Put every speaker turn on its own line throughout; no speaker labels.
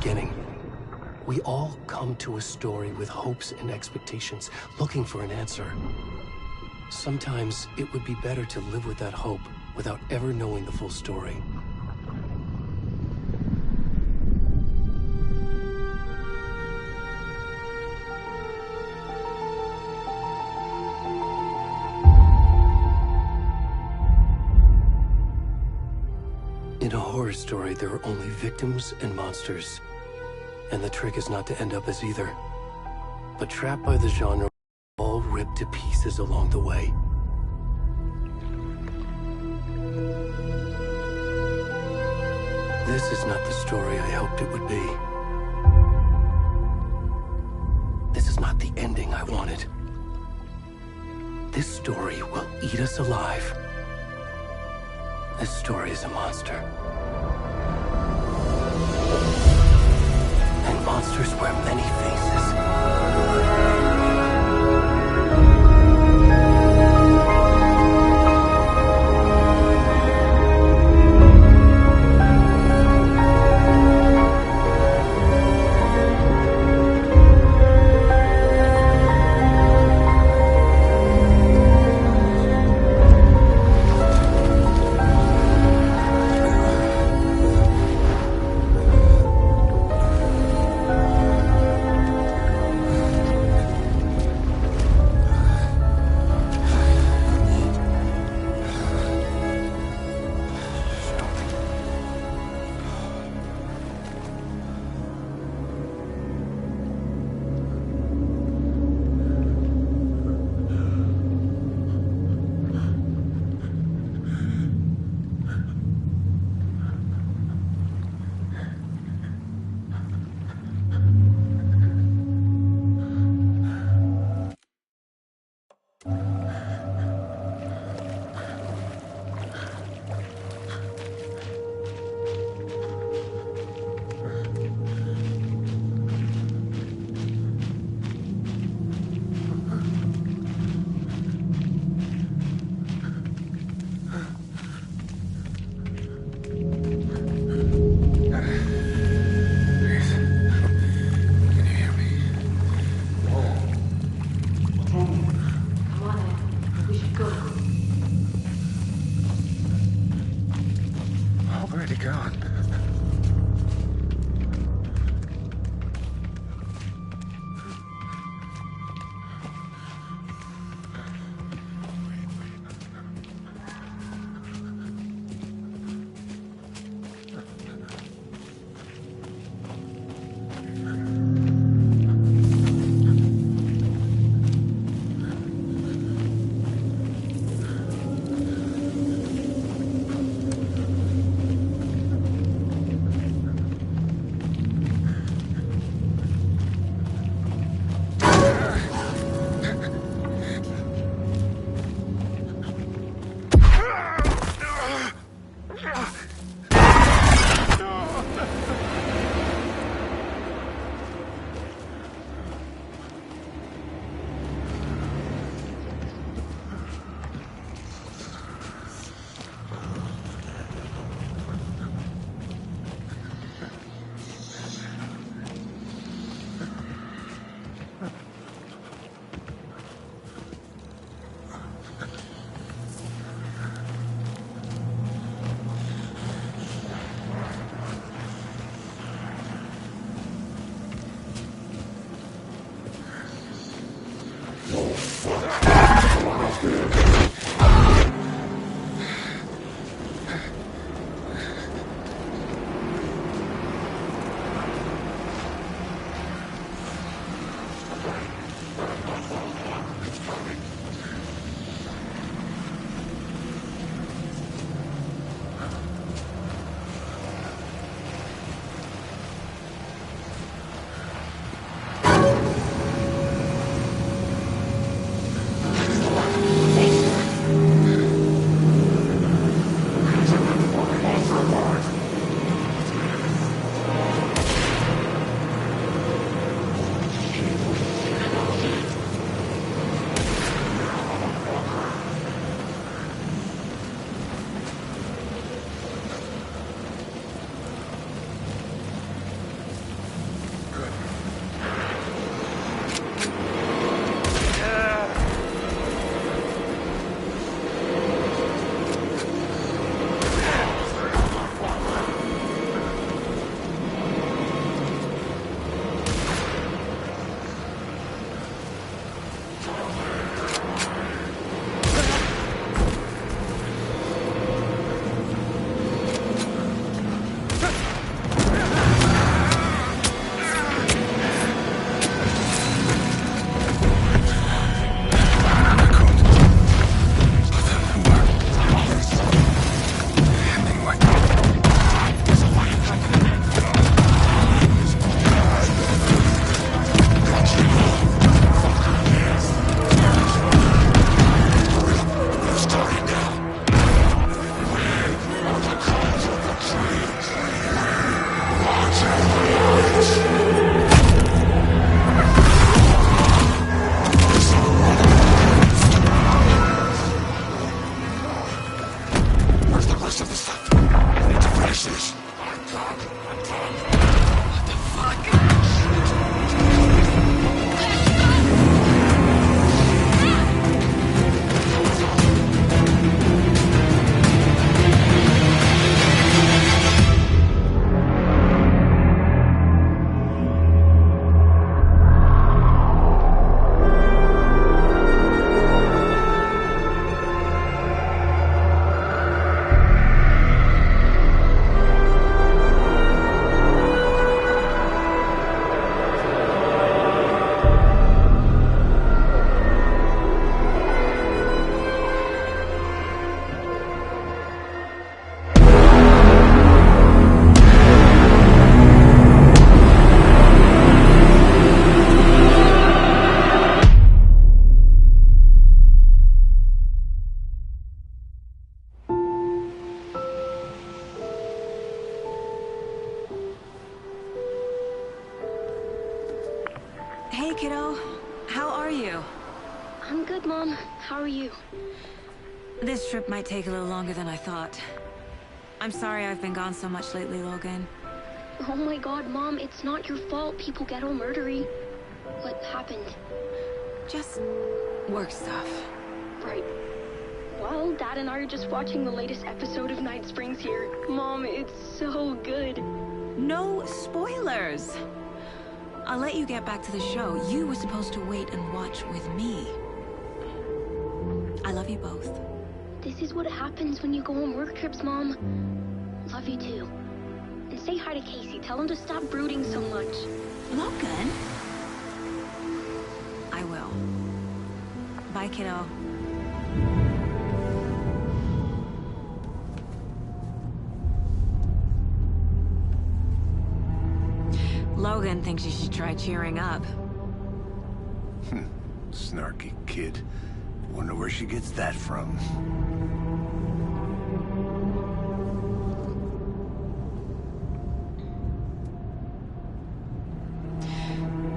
beginning. We all come to a story with hopes and expectations, looking for an answer. Sometimes it would be better to live with that hope without ever knowing the full story. In a horror story, there are only victims and monsters. And the trick is not to end up as either. But trapped by the genre, all ripped to pieces along the way. This is not the story I hoped it would be. This is not the ending I wanted. This story will eat us alive. This story is a monster. And monsters wear many faces.
kiddo. How are you?
I'm good, Mom. How are you?
This trip might take a little longer than I thought. I'm sorry I've been gone so much lately, Logan.
Oh my god, Mom, it's not your fault people get all murdery. What happened?
Just work stuff.
Right. Well, Dad and I are just watching the latest episode of Night Springs here. Mom, it's so good.
No spoilers! I'll let you get back to the show. You were supposed to wait and watch with me. I love you both.
This is what happens when you go on work trips, Mom. Love you too. And say hi to Casey. Tell him to stop brooding so much.
Logan? I will. Bye, kiddo. Logan thinks you should try cheering up.
Snarky kid. Wonder where she gets that from.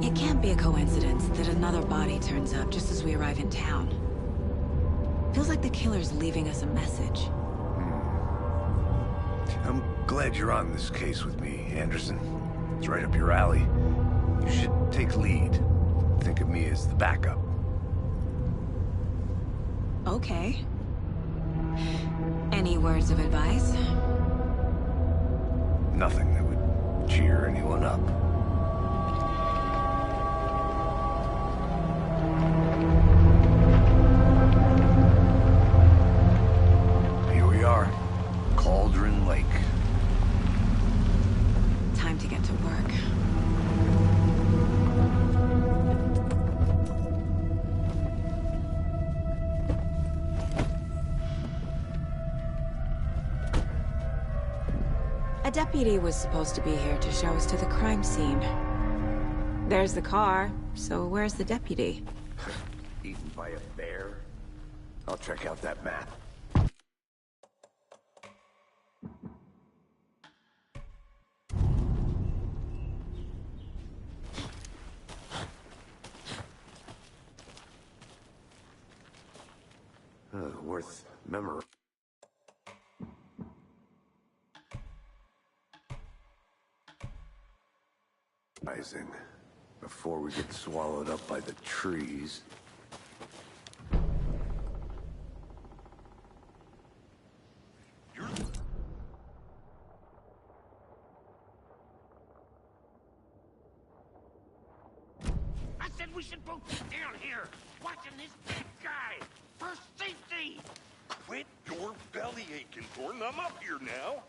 It can't be a coincidence that another body turns up just as we arrive in town. Feels like the killer's leaving us a message.
I'm glad you're on this case with me, Anderson. It's right up your alley. You should take lead. Think of me as the backup.
Okay. Any words of advice?
Nothing that would cheer anyone up. Here we are. Cauldron Lake.
Time to get to work. A deputy was supposed to be here to show us to the crime scene. There's the car, so where's the deputy?
Eaten by a bear? I'll check out that map. Worth memorizing. Before we get swallowed up by the trees.
I said we should both sit down here, watching this big guy, for safety!
Quit your belly aching, Thornton. I'm up here now.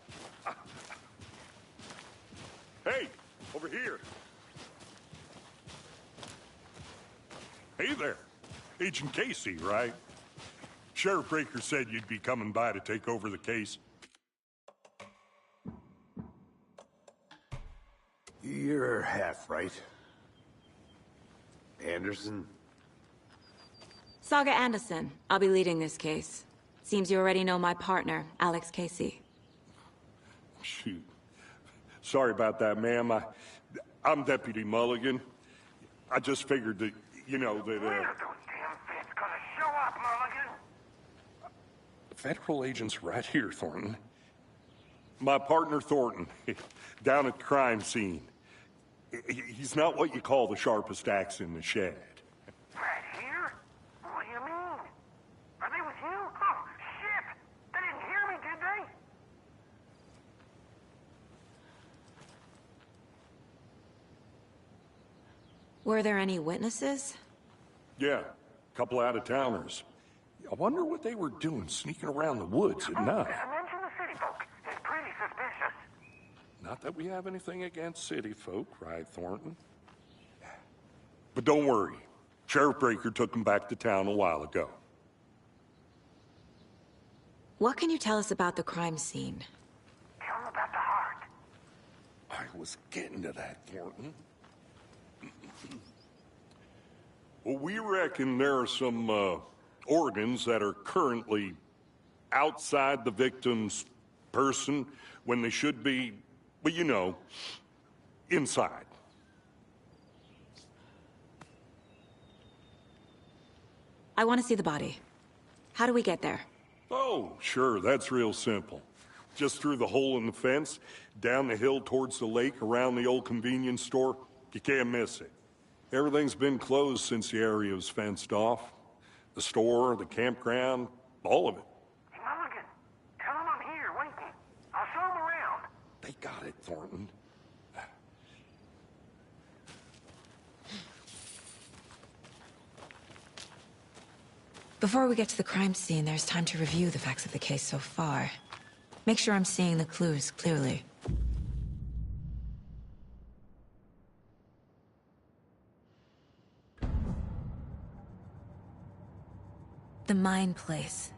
Hey, over here. Hey there. Agent Casey, right? Sheriff Breaker said you'd be coming by to take over the case.
You're half right. Anderson?
Saga Anderson. I'll be leading this case. Seems you already know my partner, Alex Casey.
Shoot. Sorry about that, ma'am. I'm Deputy Mulligan. I just figured that, you know, that,
When are those damn feds gonna show up, Mulligan?
Federal agent's right here, Thornton. My partner, Thornton, down at the crime scene. He's not what you call the sharpest axe in the shed.
Right here? What do you mean? Are they with you? Oh, shit! They didn't hear me, did they?
Were there any witnesses?
Yeah, a couple out-of-towners. I wonder what they were doing sneaking around the woods at night.
Mention the city folk. It's pretty suspicious.
Not that we have anything against city folk, right, Thornton? But don't worry. Sheriff Breaker took them back to town a while ago.
What can you tell us about the crime scene?
Tell them about the heart.
I was getting to that, Thornton. Well, we reckon there are some, organs that are currently outside the victim's person when they should be, well, you know, inside.
I want to see the body. How do we get there?
Oh, sure, that's real simple. Just through the hole in the fence, down the hill towards the lake, around the old convenience store. You can't miss it. Everything's been closed since the area was fenced off. The store, the campground, all of it.
Hey, Mulligan, tell him I'm here, waiting. I'll show him around.
They got it, Thornton.
Before we get to the crime scene, there's time to review the facts of the case so far. Make sure I'm seeing the clues clearly. The Mind Place.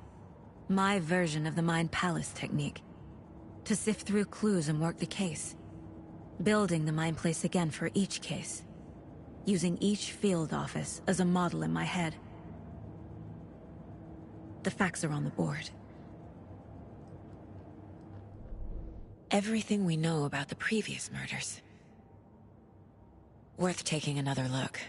My version of the Mind Palace technique. To sift through clues and work the case. Building the Mind Place again for each case. Using each field office as a model in my head. The facts are on the board. Everything we know about the previous murders. Worth taking another look.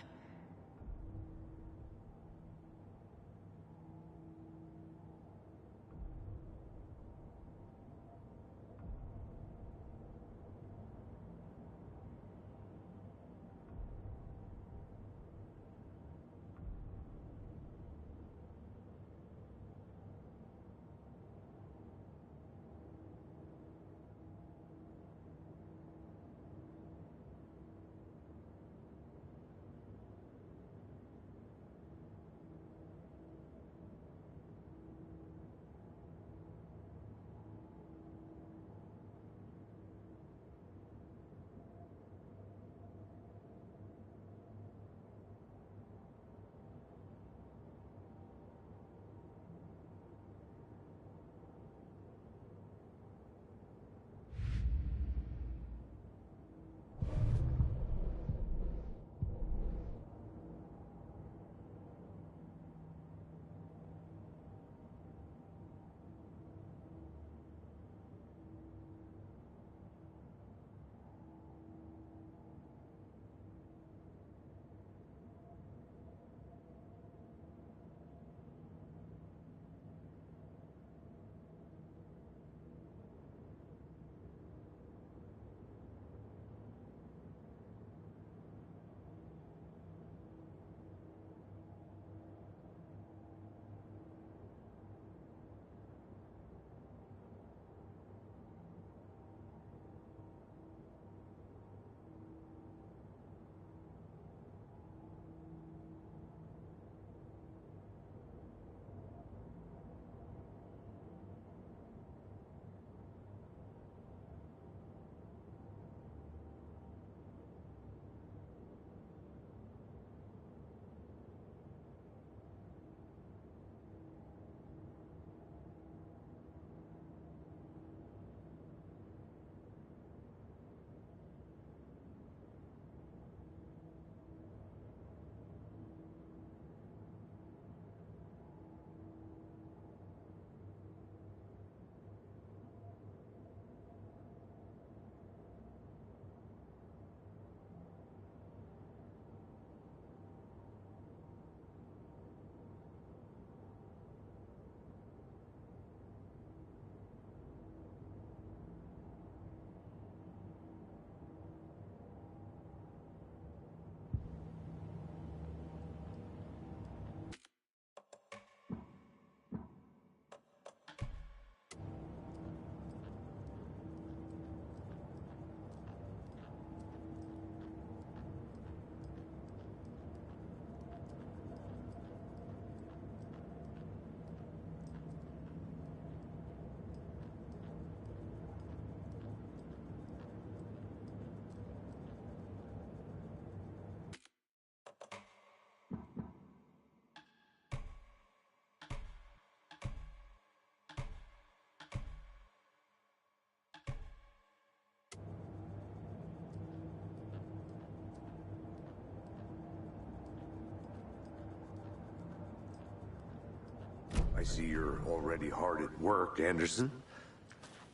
I see you're already hard at work, Anderson.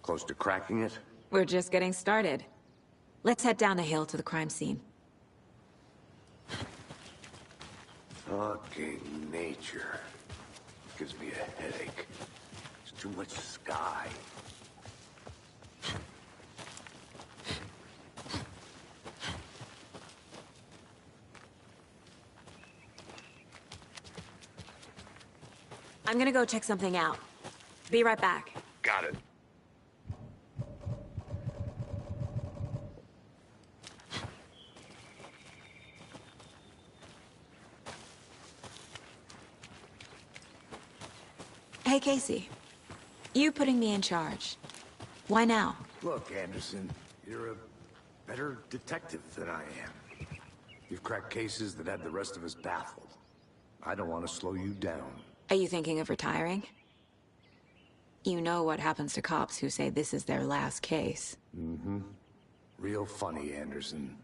Close to cracking it?
We're just getting started. Let's head down the hill to the crime scene.
Fucking nature. Gives me a headache. There's too much sky.
I'm gonna go check something out. Be right back.
Got it.
Hey, Casey. You putting me in charge. Why now?
Look, Anderson, you're a better detective than I am. You've cracked cases that had the rest of us baffled. I don't want to slow you down.
Are you thinking of retiring? You know what happens to cops who say this is their last case.
Mm-hmm. Real funny, Anderson.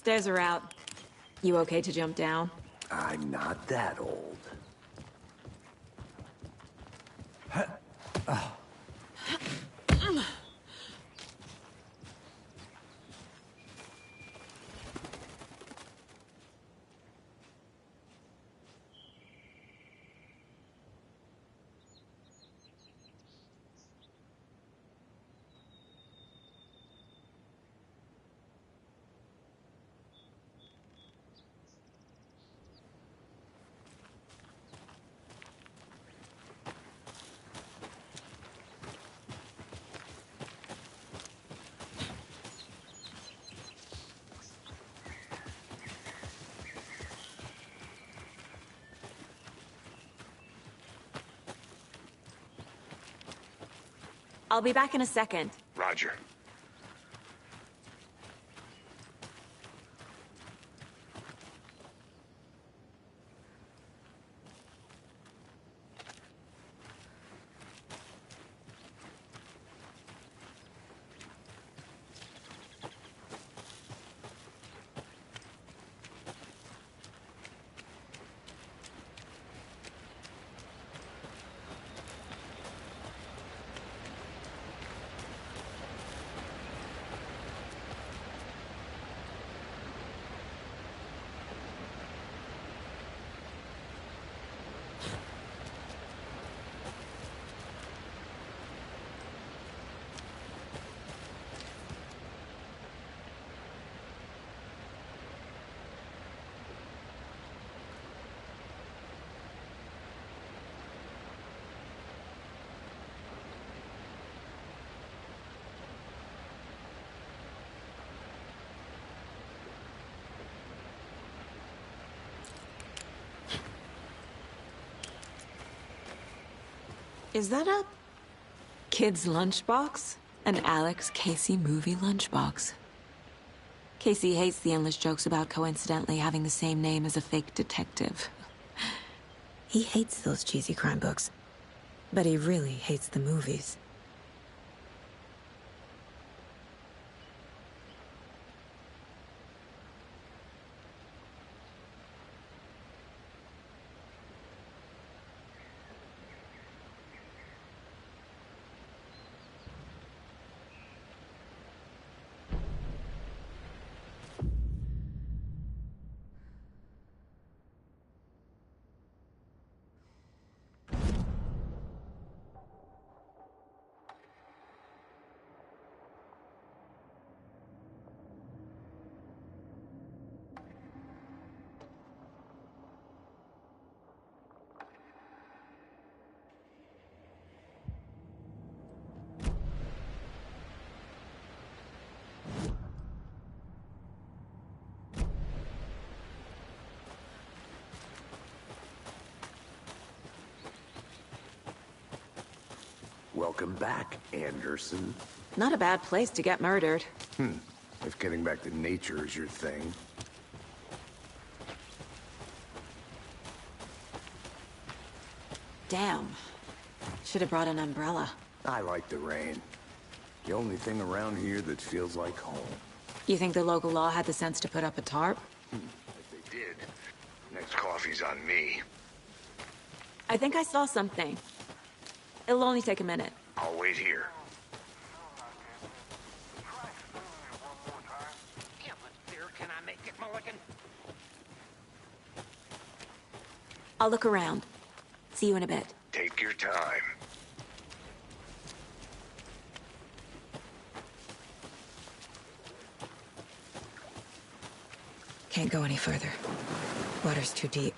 Stairs are out. You okay to jump down?
I'm not that old.
I'll be back in a second.
Roger.
Is that a kid's lunchbox? An Alex Casey movie lunchbox. Casey hates the endless jokes about coincidentally having the same name as a fake detective. He hates those cheesy crime books, but he really hates the movies.
Welcome back, Anderson.
Not a bad place to get murdered.
If getting back to nature is your thing.
Damn. Should have brought an umbrella.
I like the rain. The only thing around here that feels like home.
You think the local law had the sense to put up a tarp?
If they did, next coffee's on me.
I think I saw something. It'll only take a minute.
I'll wait here. Yeah, but there, can I make it, Mulligan?
I'll look around. See you in a bit.
Take your time.
Can't go any further. Water's too deep.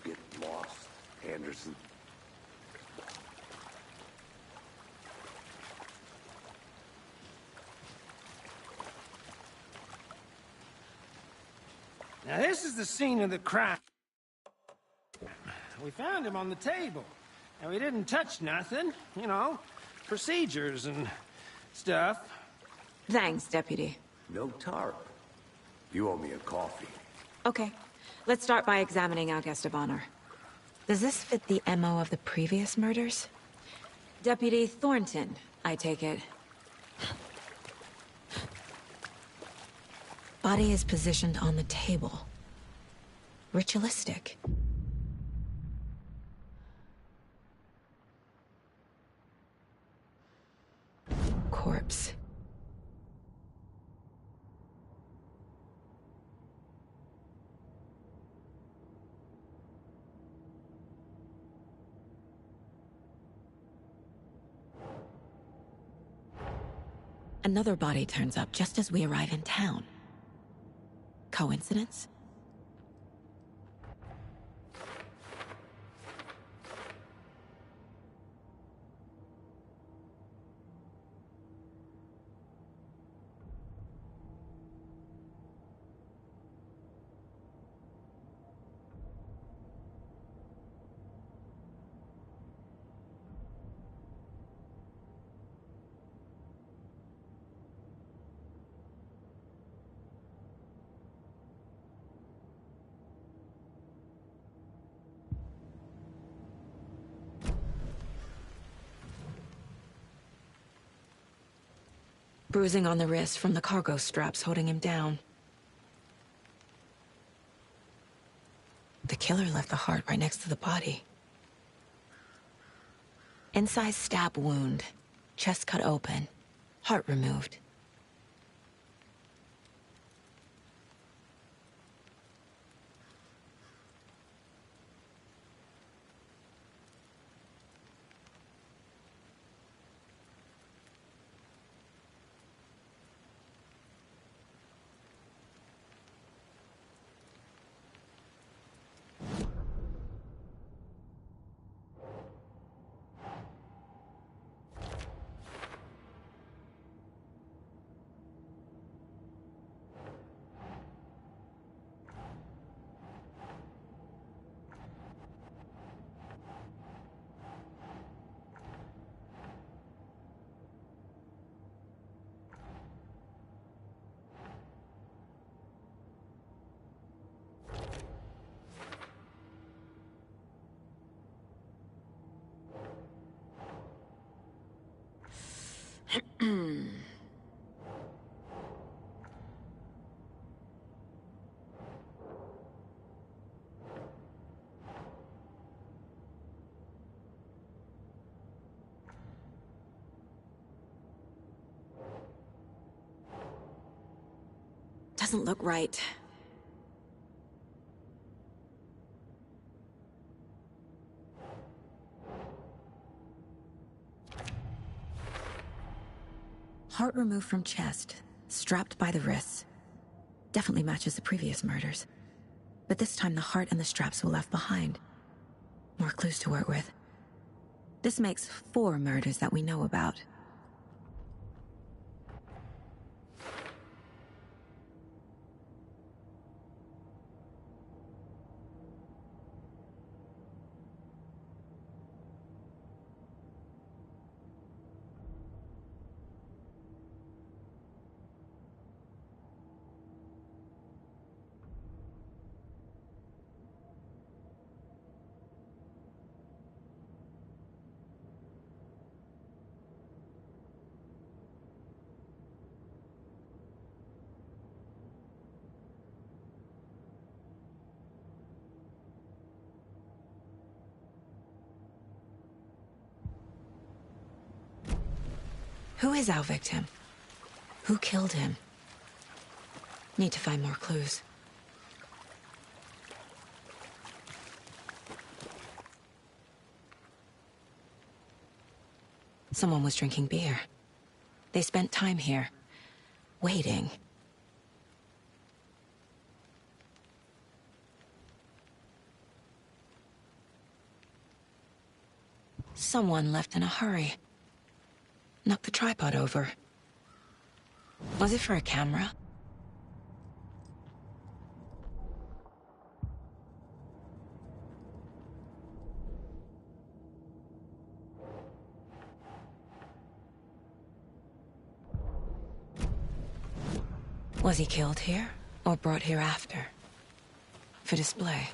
get lost, Anderson.
Now this is the scene of the crime. We found him on the table. And we didn't touch nothing, you know, procedures and stuff.
Thanks, Deputy.
No tarp. You owe me a coffee.
Okay, let's start by examining our guest of honor. Does this fit the MO of the previous murders? Deputy Thornton, I take it. Body is positioned on the table. Ritualistic. Corpse. Another body turns up just as we arrive in town. Coincidence? Bruising on the wrist from the cargo straps holding him down. The killer left the heart right next to the body. Inside stab wound, chest cut open, heart removed. Doesn't look right. Heart removed from chest, strapped by the wrists. Definitely matches the previous murders. But this time the heart and the straps were left behind. More clues to work with. This makes 4 murders that we know about. Who is our victim? Who killed him? Need to find more clues. Someone was drinking beer. They spent time here, waiting. Someone left in a hurry. Knocked the tripod over. Was it for a camera? Was he killed here, or brought here after? For display.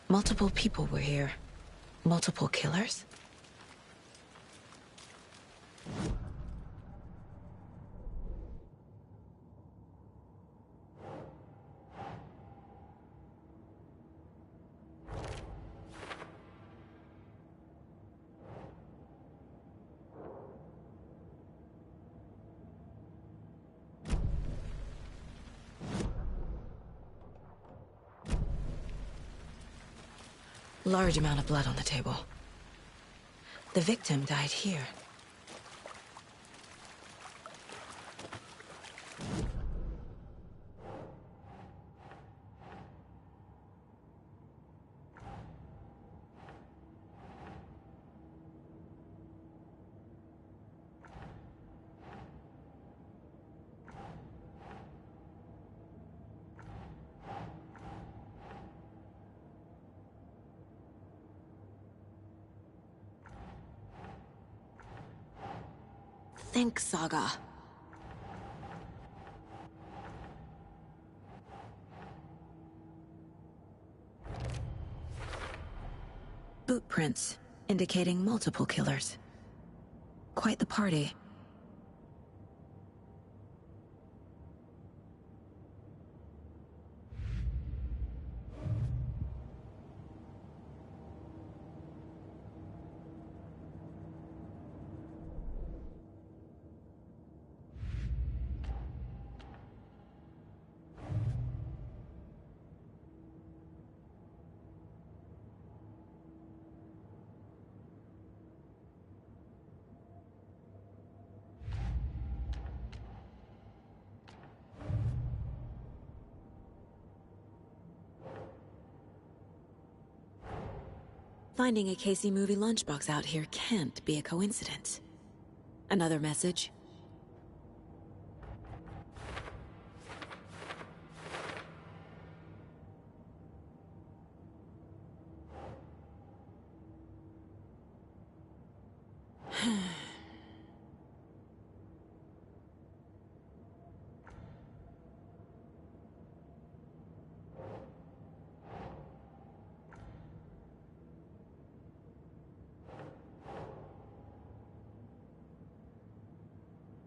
Multiple people were here. Multiple killers? Large amount of blood on the table. The victim died here. Think, Saga. Boot prints, indicating multiple killers. Quite the party. Finding a Casey movie lunchbox out here can't be a coincidence. Another message?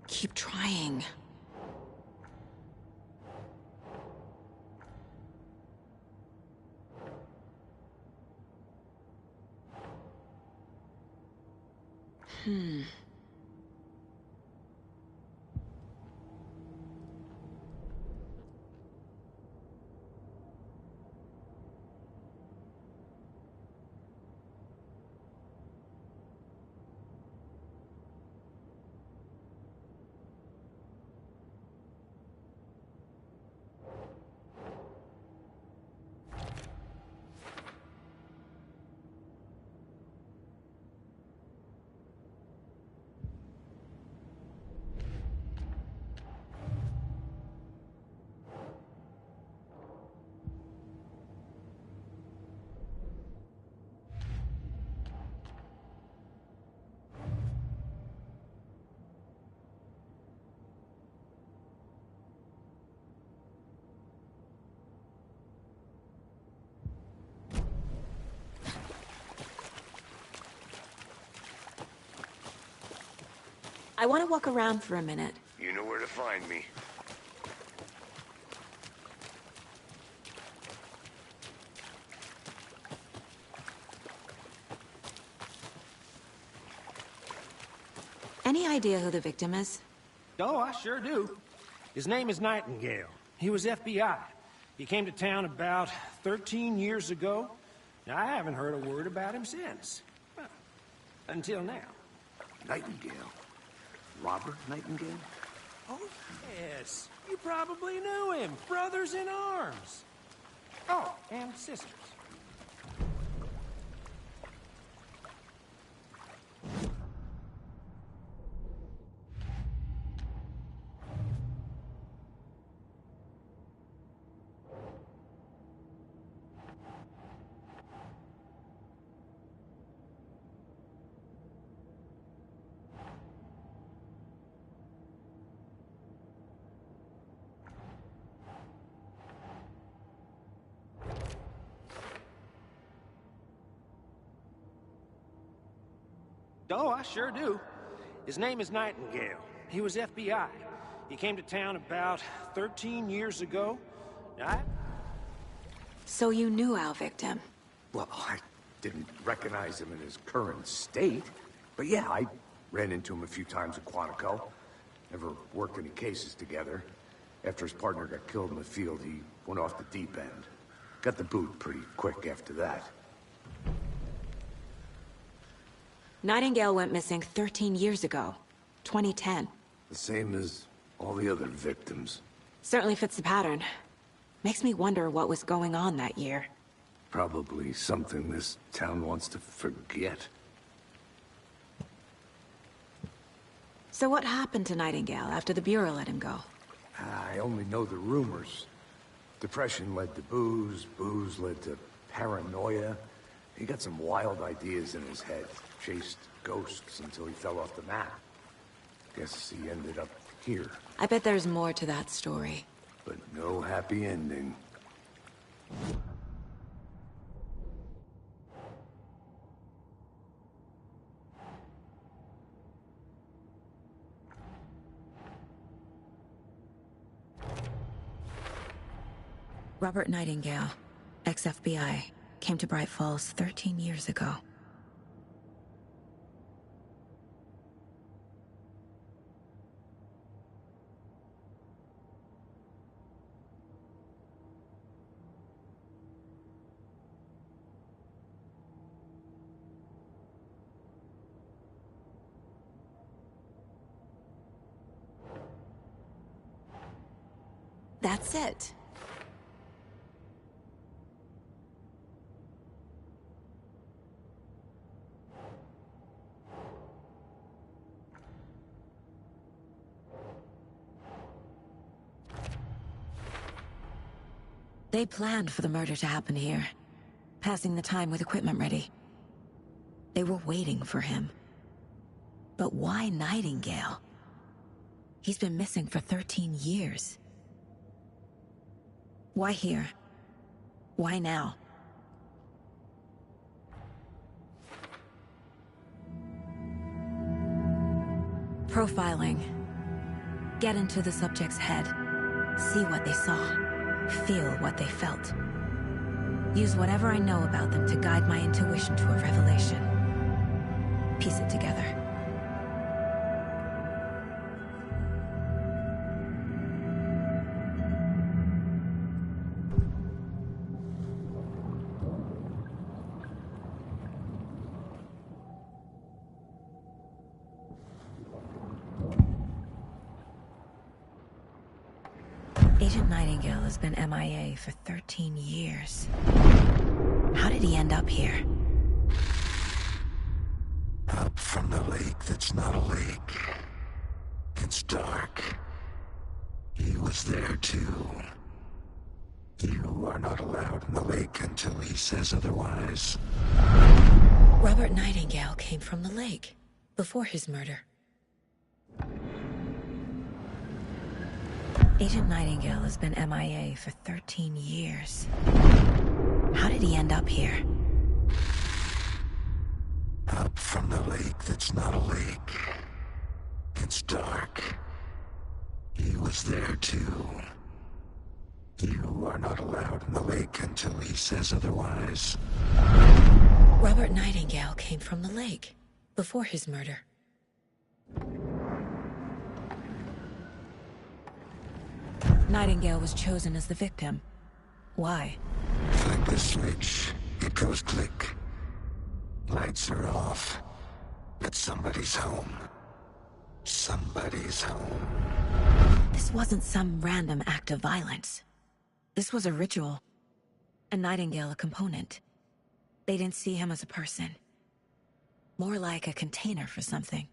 Keep trying. I want to walk around for a minute.
You know where to find me.
Any idea who the victim is?
Oh, I sure do. His name is Nightingale. He was FBI. He came to town about 13 years ago. Now, I haven't heard a word about him since. Well, until now.
Nightingale? Robert Nightingale?
Oh, yes. You probably knew him. Brothers in arms. Oh, and sisters. Oh, I sure do. His name is Nightingale. He was FBI. He came to town about 13 years ago.
So you knew our victim?
Well, I didn't recognize him in his current state. But yeah, I ran into him a few times at Quantico. Never worked any cases together. After his partner got killed in the field, he went off the deep end. Got the boot pretty quick after that.
Nightingale went missing 13 years ago. 2010.
The same as all the other victims.
Certainly fits the pattern. Makes me wonder what was going on that year.
Probably something this town wants to forget.
So what happened to Nightingale after the Bureau let him go?
I only know the rumors. Depression led to booze, booze led to paranoia. He got some wild ideas in his head. Chased ghosts until he fell off the map. Guess he ended up here.
I bet there's more to that story.
But no happy ending.
Robert Nightingale, ex-FBI, came to Bright Falls 13 years ago. That's it. They planned for the murder to happen here, passing the time with equipment ready. They were waiting for him. But why Nightingale? He's been missing for 13 years. Why here? Why now? Profiling. Get into the subject's head. See what they saw. Feel what they felt. Use whatever I know about them to guide my intuition to a revelation. Piece it together. Agent Nightingale has been MIA for 13 years. How did he end up here?
Up from the lake that's not a lake. It's dark. He was there too. You are not allowed in the lake until he says otherwise.
Robert Nightingale came from the lake, before his murder. Agent Nightingale has been MIA for 13 years. How did he end up here?
Up from the lake that's not a lake. It's dark. He was there too. You are not allowed in the lake until he says otherwise.
Robert Nightingale came from the lake, before his murder. Nightingale was chosen as the victim. Why?
Flick the switch, it goes click. Lights are off, but somebody's home. somebody's home.
This wasn't some random act of violence. This was a ritual. And Nightingale a component. They didn't see him as a person. More like a container for something.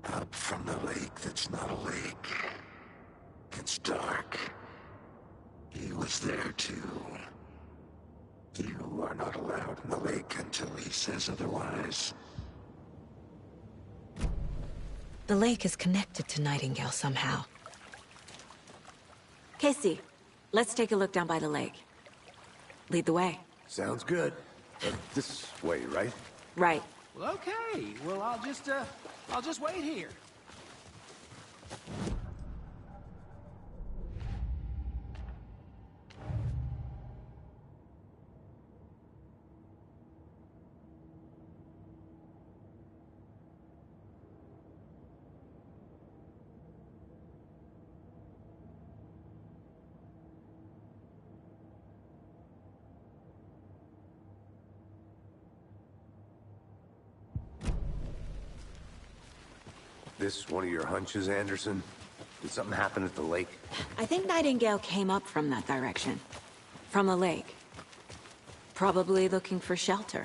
Up from the lake that's not a lake. It's dark. He was there too. You are not allowed in the lake until he says otherwise.
The lake is connected to Nightingale somehow. Casey, let's take a look down by the lake. Lead the way.
Sounds good. This way, right?
Right.
Well, okay. Well, I'll just wait here.
This one of your hunches, Anderson? Did something happen at the lake?
I think Nightingale came up from that direction. From the lake. Probably looking for shelter.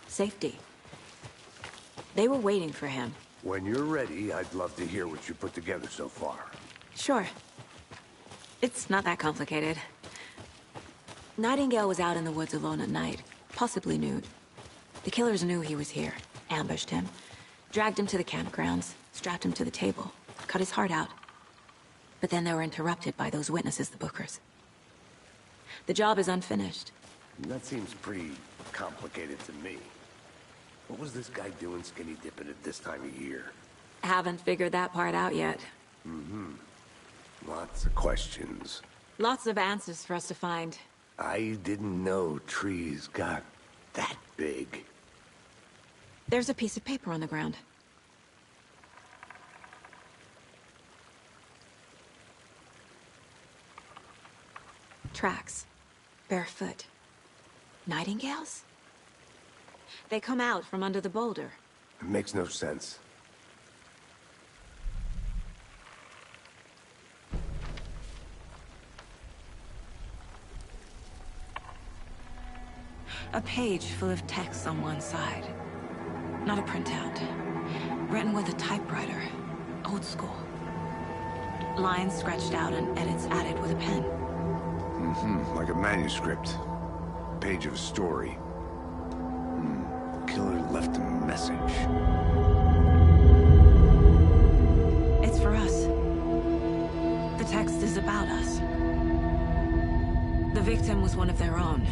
Safety. They were waiting for him.
When you're ready, I'd love to hear what you put together so far.
Sure. It's not that complicated. Nightingale was out in the woods alone at night, possibly nude. The killers knew he was here, ambushed him, dragged him to the campgrounds, strapped him to the table, cut his heart out. But then they were interrupted by those witnesses, the Bookers. The job is unfinished.
That seems pretty complicated to me. What was this guy doing skinny dipping at this time of year?
Haven't figured that part out yet.
Lots of questions.
Lots of answers for us to find.
I didn't know trees got that big.
There's a piece of paper on the ground. Tracks. Barefoot. Nightingales? They come out from under the boulder.
It makes no sense.
A page full of text on one side. Not a printout. Written with a typewriter. Old school. Lines scratched out and edits added with a pen.
Like a manuscript. Page of a story. Killer left a message.
It's for us. The text is about us. The victim was one of their own.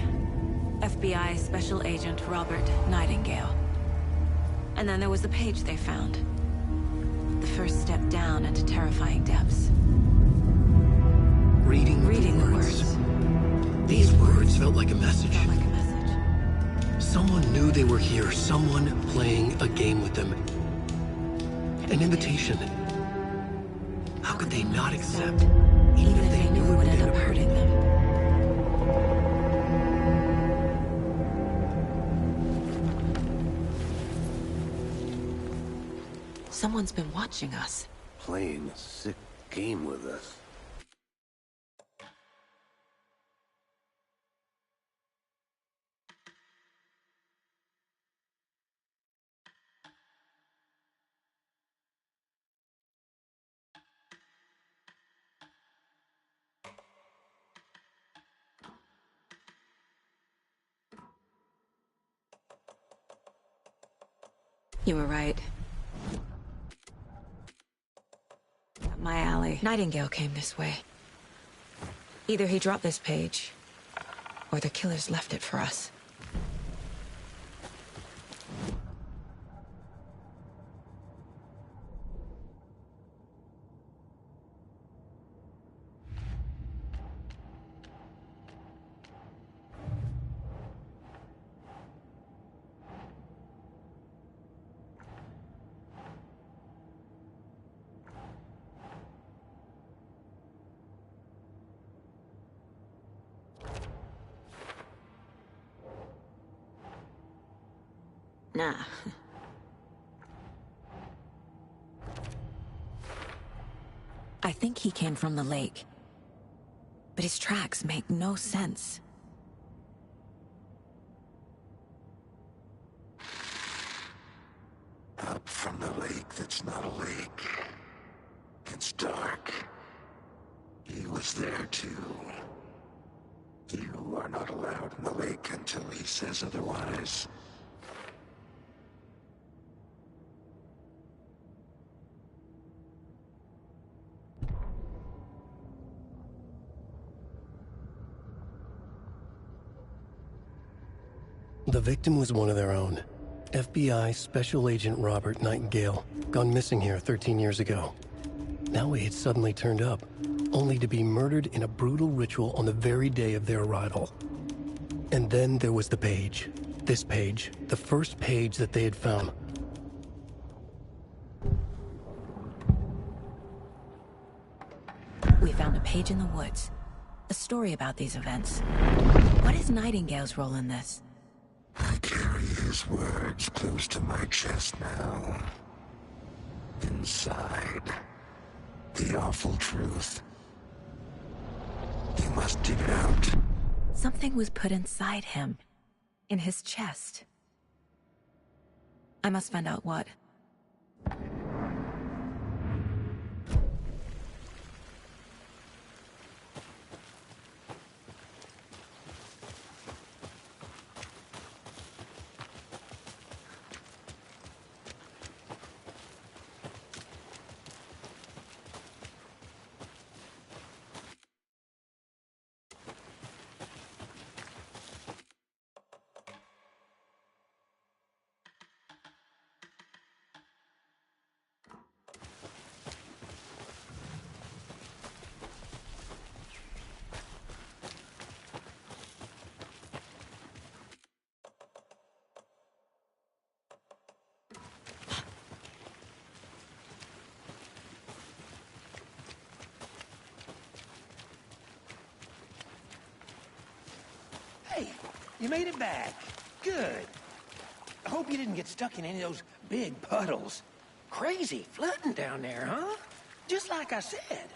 FBI Special Agent Robert Nightingale. And then there was the page they found. The first step down into terrifying depths.
Reading the words. These words felt like a message. Someone knew they were here. Someone playing a game with them. An invitation. How could they not accept, even if they knew it would end up hurting them?
Someone's been watching us.
Playing a sick game with us.
You were right. Up my alley. Nightingale came this way. Either he dropped this page, or the killers left it for us. Nah. I think he came from the lake. But his tracks make no sense.
Up from the lake that's not a lake. It's dark. He was there too. You are not allowed in the lake until he says otherwise.
The victim was one of their own. FBI Special Agent Robert Nightingale, gone missing here 13 years ago. Now he had suddenly turned up, only to be murdered in a brutal ritual on the very day of their arrival. And then there was the page. This page, the first page that they had found.
We found a page in the woods. A story about these events. What is Nightingale's role in this?
I carry his words close to my chest now. Inside, the awful truth. You must dig it out.
Something was put inside him. In his chest. I must find out what.
Hey, you made it back. Good. I hope you didn't get stuck in any of those big puddles. Crazy flooding down there, huh? Just like I said.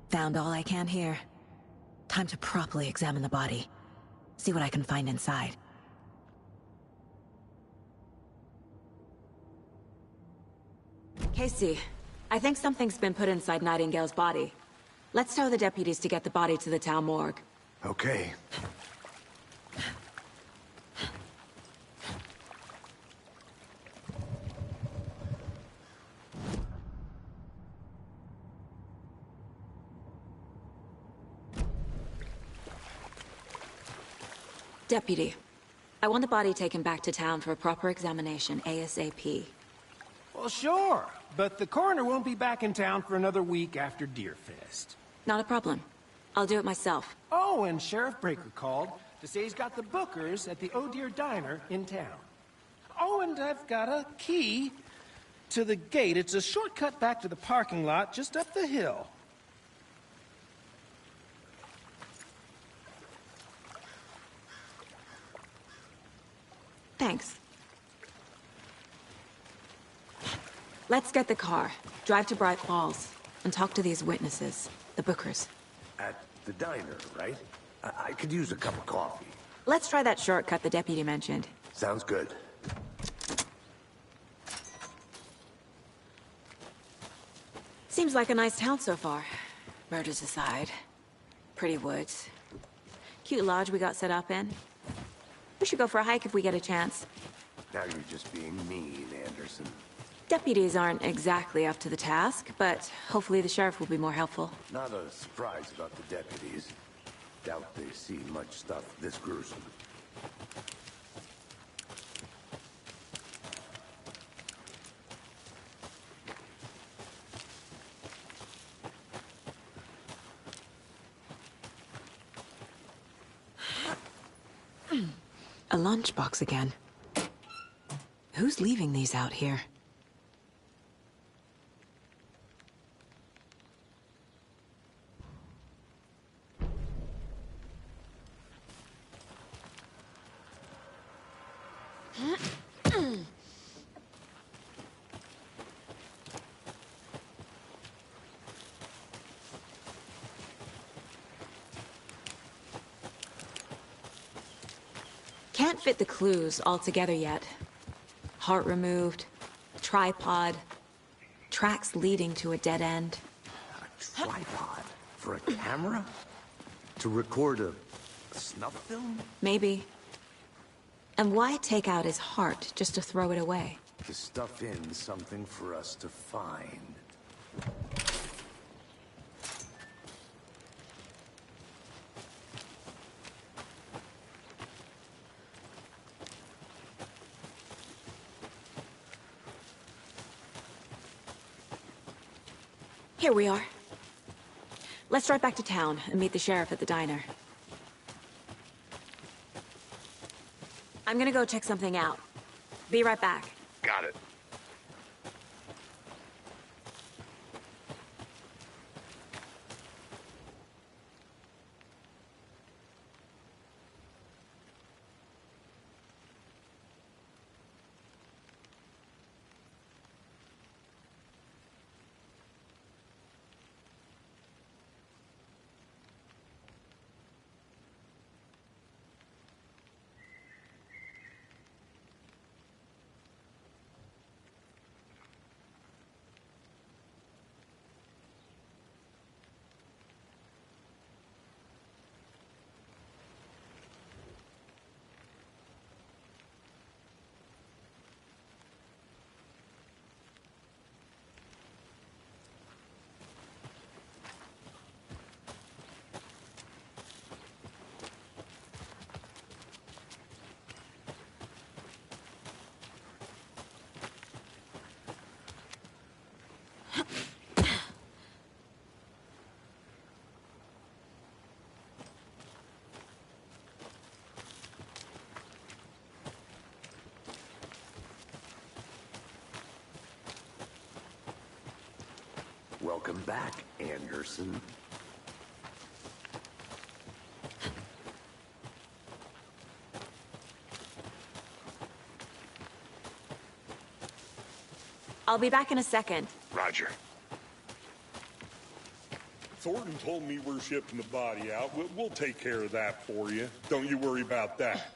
Found all I can here. Time to properly examine the body. See what I can find inside. Casey, I think something's been put inside Nightingale's body. Let's tell the deputies to get the body to the town morgue.
Okay.
Deputy, I want the body taken back to town for a proper examination ASAP.
Well, sure. But the coroner won't be back in town for another week after Deerfest.
Not a problem. I'll do it myself.
Oh, and Sheriff Breaker called to say he's got the Bookers at the Oh Deer Diner in town. Oh, and I've got a key to the gate. It's a shortcut back to the parking lot just up the hill.
Thanks. Let's get the car, drive to Bright Falls, and talk to these witnesses, the Bookers.
At the diner, right? I could use a cup of coffee.
Let's try that shortcut the deputy mentioned.
Sounds good.
Seems like a nice town so far. Murders aside. Pretty woods. Cute lodge we got set up in. We should go for a hike if we get a chance.
Now you're just being mean, Anderson.
Deputies aren't exactly up to the task, but hopefully the sheriff will be more helpful.
Not a surprise about the deputies. Doubt they see much stuff this gruesome.
A lunchbox again. Who's leaving these out here? Can't fit the clues all together yet. Heart removed, tripod, tracks leading to a dead end.
A tripod? For a camera? To record a snuff film?
Maybe. And why take out his heart just to throw it away?
To stuff in something for us to find.
Here we are. Let's drive back to town and meet the sheriff at the diner. I'm gonna go check something out. Be right back.
Got it. Welcome back, Anderson.
I'll be back in a second.
Roger.
Thornton told me we're shipping the body out. We'll take care of that for you. Don't you worry about that.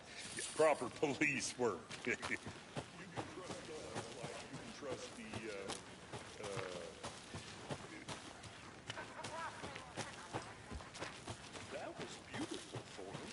Proper police work. You can trust the, That was beautiful, Thornton.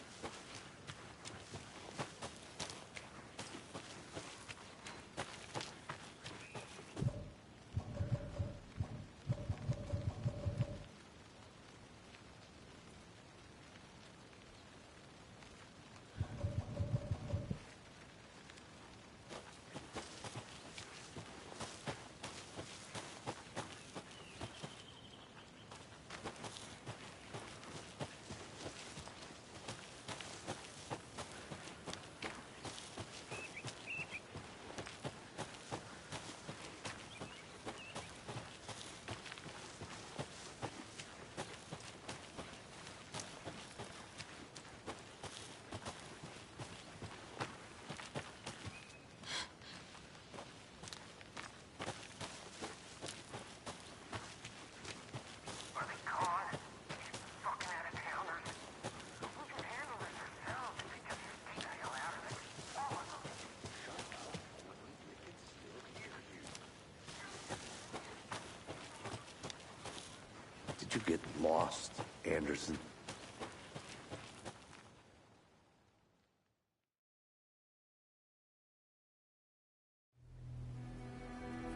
Are they gone? These fucking out-of-towners. We can handle this ourselves if they just stay the hell out of it. All of them.
Did you get lost, Anderson?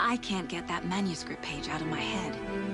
I can't get that manuscript page out of my head.